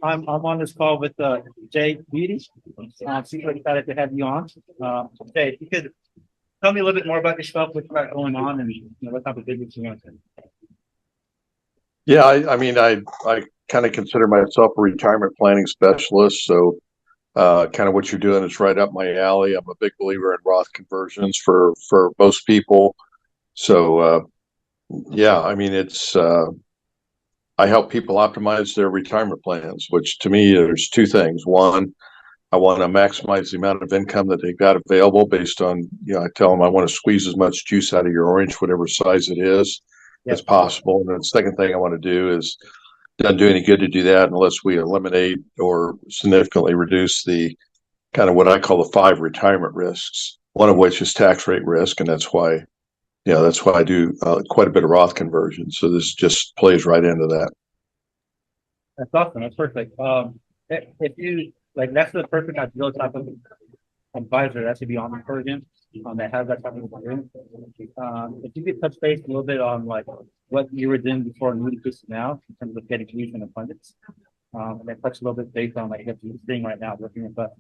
I'm on this call with Jay Beatty. I'm super excited to have you on. Jay, if you could tell me a little bit more about yourself, what you got going on, and what type of business you want to. Yeah, I kind of consider myself a retirement planning specialist. So, kind of what you're doing is right up my alley. I'm a big believer in Roth conversions for most people. So, yeah, it's I help people optimize their retirement plans, which to me there's two things. One, I want to maximize the amount of income that they've got available based on, I tell them I want to squeeze as much juice out of your orange, whatever size it is, as Yep. possible. And then the second thing I want to do is doesn't do any good to do that unless we eliminate or significantly reduce the kind of what I call the five retirement risks, one of which is tax rate risk. And that's why I do quite a bit of Roth conversion. So this just plays right into that. That's awesome. That's perfect. If you like, that's the perfect ideal type of advisor that should be on the program. That has that type of experience. If you could touch base a little bit on like what you were doing before annuity to now in terms of getting leads and appointments, and then touch a little bit based on like what you're doing right now, working with us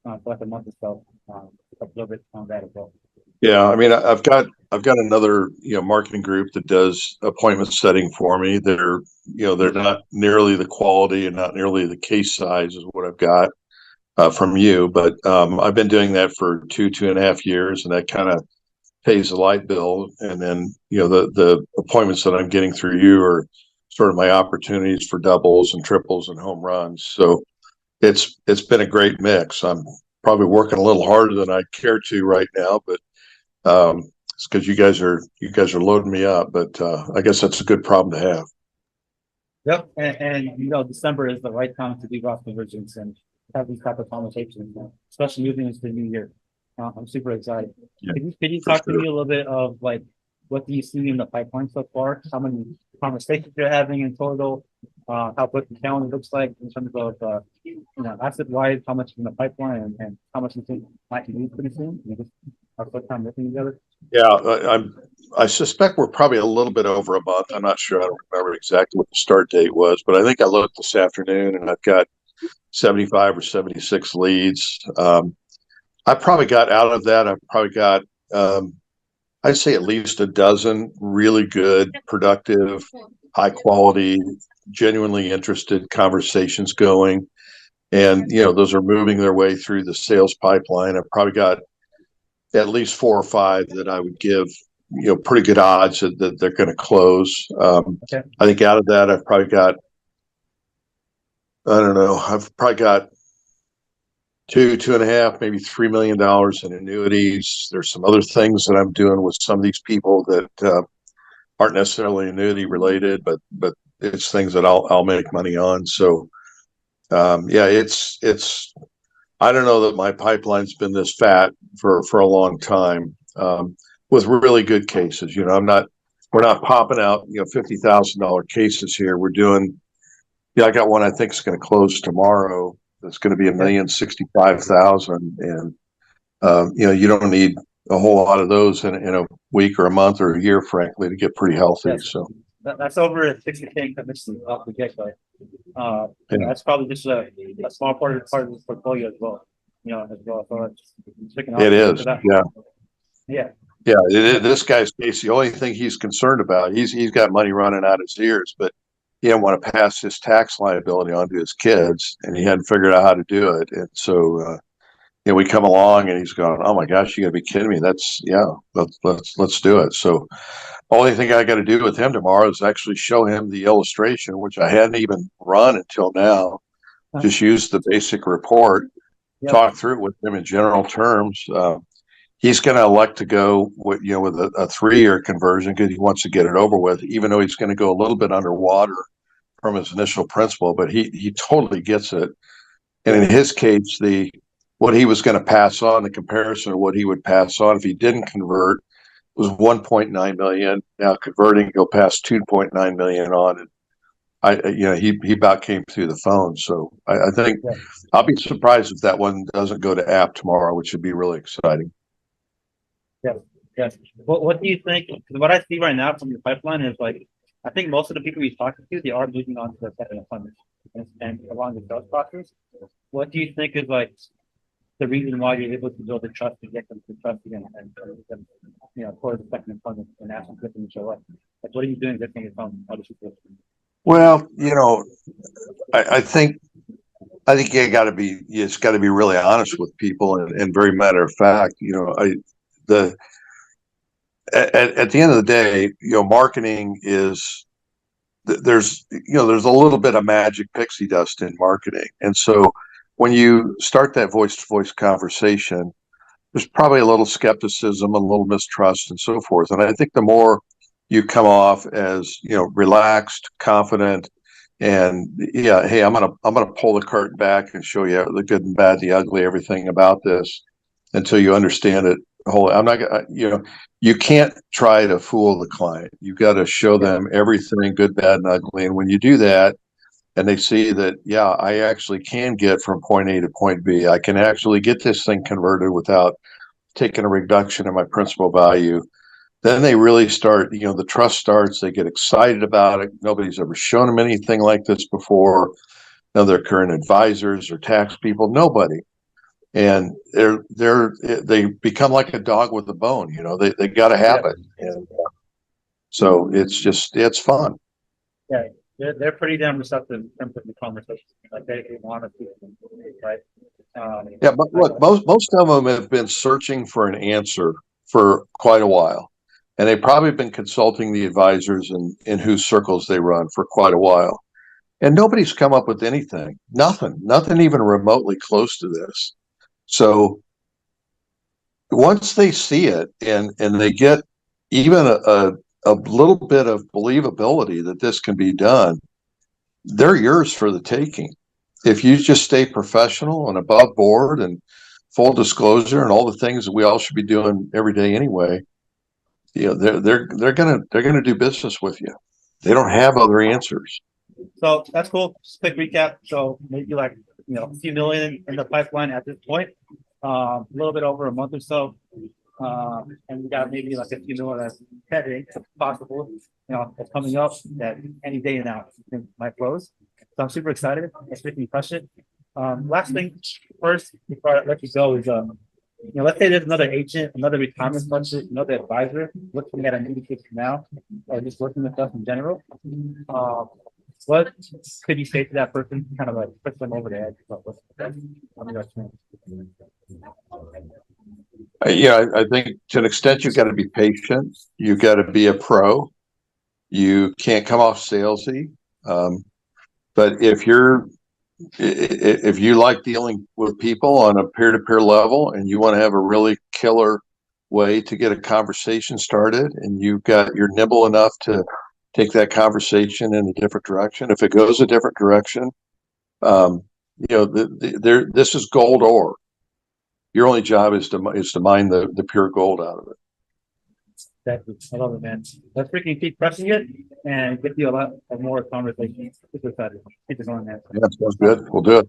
for like a month or so, a little bit on that as well. Yeah, I've got another marketing group that does appointment setting for me. They're not nearly the quality and not nearly the case size as what I've got from you, but I've been doing that for 2.5 years, and that kind of pays the light bill. And then the appointments that I'm getting through you are sort of my opportunities for doubles and triples and home runs. So it's been a great mix. I'm probably working a little harder than I care to right now, but it's because you guys are loading me up. But I guess that's a good problem to have. Yep, and December is the right time to do Roth conversions and have these type of conversations, especially moving into the new year. I'm super excited. Yeah, Could you for talk to sure. me a little bit of like what do you see in the pipeline so far? How many conversations you're having in total? How quick the calendar looks like in terms of asset wise, how much is in the pipeline, and how much you think might be used pretty soon? Just our first time working together. Yeah, I suspect we're probably a little bit over a month. I'm not sure. I don't remember exactly what the start date was, but I think I looked this afternoon and I've got 75 or 76 leads. I probably got out of that. I've probably got, I'd say at least a dozen really good, productive, high quality, genuinely interested conversations going. And, those are moving their way through the sales pipeline. I've probably got at least four or five that I would give, pretty good odds that they're going to close. Okay. I think out of that, I've probably got, I don't know, I've probably got 2.5, maybe $3 million in annuities. There's some other things that I'm doing with some of these people that aren't necessarily annuity related, but it's things that I'll make money on. So yeah, it's I don't know that my pipeline's been this fat for a long time, with really good cases. We're not popping out $50,000 cases here. We're doing, I got one I think is going to close tomorrow. That's going to be $1,065,000, and you don't need a whole lot of those in a week or a month or a year, frankly, to get pretty healthy. Yes. So That's over a 60K commission off the get go. yeah, That's probably just a small part of the portfolio as well. As well. So it's picking it off is. that. Yeah. Yeah. Yeah, this guy's case. The only thing he's concerned about, he's got money running out his ears, but he didn't want to pass his tax liability on to his kids, and he hadn't figured out how to do it. And so, we come along, and he's going, "Oh my gosh, you got to be kidding me! That's yeah, let's do it." So, only thing I got to do with him tomorrow is actually show him the illustration, which I hadn't even run until now. Just use the basic report, Yep. talk through it with him in general terms. He's going to elect to go with a 3-year conversion because he wants to get it over with, even though he's going to go a little bit underwater from his initial principal, but he totally gets it. And in his case, what he was going to pass on, the comparison of what he would pass on if he didn't convert was 1.9 million. Now converting, he'll pass 2.9 million on. And he about came through the phone. So I think Yeah. I'll be surprised if that one doesn't go to app tomorrow, which would be really exciting. Yes, yes. What do you think? Because what I see right now from your pipeline is like, I think most of the people you're talking to, they are moving on to the second appointment. and along the sales process. What do you think is like the reason why you're able to build the trust to get them to trust again and towards the second appointment and ask them to show up? Like, what are you doing differently from other people? Well, I think it's got to be really honest with people and very matter of fact. The at the end of the day, marketing is there's a little bit of magic pixie dust in marketing, and so when you start that voice to voice conversation, there's probably a little skepticism, a little mistrust, and so forth. And I think the more you come off as relaxed, confident, and yeah, hey, I'm gonna pull the curtain back and show you the good and bad, the ugly, everything about this until you understand it whole. I'm not gonna, you can't try to fool the client. You've got to show them everything, good, bad, and ugly. And when you do that, and they see that, yeah, I actually can get from point A to point B. I can actually get this thing converted without taking a reduction in my principal value. Then they really start, the trust starts. They get excited about it. Nobody's ever shown them anything like this before. None of their current advisors or tax people, nobody. And they become like a dog with a bone. They got to have it. And so it's fun. Yeah, they're pretty damn receptive in terms of the conversation. Like they want to see them, right? Yeah, but look, most of them have been searching for an answer for quite a while, and they've probably been consulting the advisors in whose circles they run for quite a while, and nobody's come up with anything, nothing even remotely close to this. So once they see it and they get even a little bit of believability that this can be done, they're yours for the taking. If you just stay professional and above board and full disclosure and all the things that we all should be doing every day anyway, they're gonna do business with you. They don't have other answers. So that's cool. Just quick recap. So maybe like a few million in the pipeline at this point. A little bit over a month or so. And we got maybe like a few million that's heading, if possible. It's coming up that any day now might close. So I'm super excited. Let's freaking crush it. Last thing first before I let you go is let's say there's another agent, another retirement budget, another advisor looking at an indication now, or just working with us in general. What could you say to that person, kind of like push them over the edge? I think to an extent you've got to be patient. You've got to be a pro. You can't come off salesy. But if you like dealing with people on a peer-to-peer level and you want to have a really killer way to get a conversation started, and you're nimble enough to take that conversation in a different direction. If it goes a different direction, this is gold ore. Your only job is to mine the pure gold out of it. Exactly. I love it, man. Let's freaking keep pressing it and get you a lot of more conversations. Super excited. Keep it going, man. Yeah, sounds good. We'll do it.